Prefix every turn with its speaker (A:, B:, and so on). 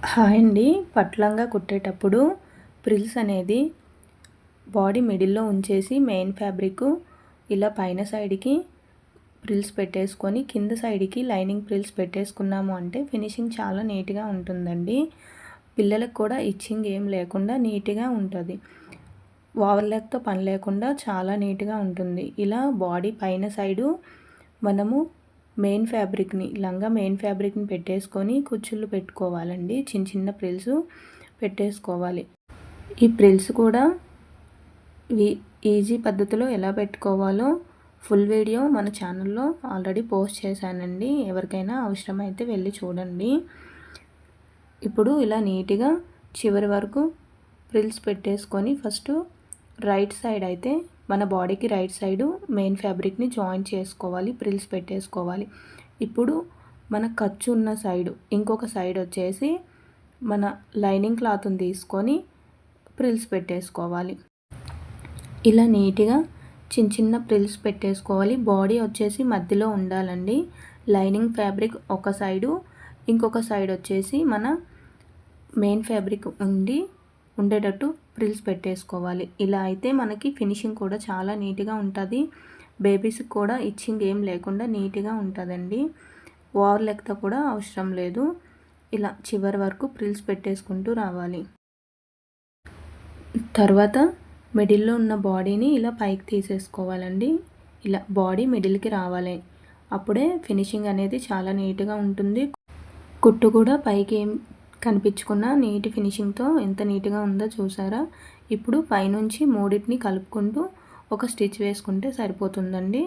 A: Hi అండి. పట్లంగా కుట్టేటప్పుడు ప్రిల్స్ అనేది బాడీ మిడిల్లో ఉంచేసి మెయిన్ ఫ్యాబ్రిక్ ఇలా పైన సైడ్కి ప్రిల్స్ పెట్టేసుకొని కింద సైడ్కి లైనింగ్ ప్రిల్స్ పెట్టేసుకున్నాము అంటే ఫినిషింగ్ చాలా నీట్గా ఉంటుందండి. పిల్లలకు కూడా ఇచ్చింగ్ ఏం లేకుండా నీట్గా ఉంటుంది. ఓవర్లాక్తో పని లేకుండా చాలా నీట్గా ఉంటుంది. ఇలా బాడీ పైన సైడు మనము మెయిన్ ఫ్యాబ్రిక్ని పెట్టేసుకొని కుచ్చుళ్ళు పెట్టుకోవాలండి. చిన్న చిన్న ప్రిల్స్ పెట్టేసుకోవాలి. ఈ ప్రిల్స్ కూడా ఈజీ పద్ధతిలో ఎలా పెట్టుకోవాలో ఫుల్ వీడియో మన ఛానల్లో ఆల్రెడీ పోస్ట్ చేశానండి. ఎవరికైనా అవసరమైతే వెళ్ళి చూడండి. ఇప్పుడు ఇలా నీట్గా చివరి వరకు ప్రిల్స్ పెట్టేసుకొని ఫస్ట్ రైట్ సైడ్ అయితే మన బాడీకి రైట్ సైడు మెయిన్ ఫ్యాబ్రిక్ని జాయిన్ చేసుకోవాలి, ప్రిల్స్ పెట్టేసుకోవాలి. ఇప్పుడు మన ఖర్చు ఉన్న సైడు ఇంకొక సైడ్ వచ్చేసి మన లైనింగ్ క్లాత్ని తీసుకొని ప్రిల్స్ పెట్టేసుకోవాలి. ఇలా నీట్గా చిన్న చిన్న ప్రిల్స్ పెట్టేసుకోవాలి. బాడీ వచ్చేసి మధ్యలో ఉండాలండి. లైనింగ్ ఫ్యాబ్రిక్ ఒక సైడు, ఇంకొక సైడ్ వచ్చేసి మన మెయిన్ ఫ్యాబ్రిక్ ఉండేటట్టు ప్రిల్స్ పెట్టేసుకోవాలి. ఇలా అయితే మనకి ఫినిషింగ్ కూడా చాలా నీట్గా ఉంటుంది. బేబీస్కి కూడా ఇచ్చింగ్ ఏం లేకుండా నీట్గా ఉంటుందండి. ఓవర్ లెగ్తో కూడా అవసరం లేదు. ఇలా చివరి వరకు ప్రిల్స్ పెట్టేసుకుంటూ రావాలి. తర్వాత మిడిల్లో ఉన్న బాడీని ఇలా పైకి తీసేసుకోవాలండి. ఇలా బాడీ మిడిల్కి రావాలి. అప్పుడే ఫినిషింగ్ అనేది చాలా నీట్గా ఉంటుంది. కుట్టు కూడా పైకి ఏం కనిపించుకున్న నీట్ ఫినిషింగ్తో ఎంత నీట్గా ఉందో చూసారా. ఇప్పుడు పైనుంచి మూడింటిని కలుపుకుంటూ ఒక స్టిచ్ వేసుకుంటే సరిపోతుందండి.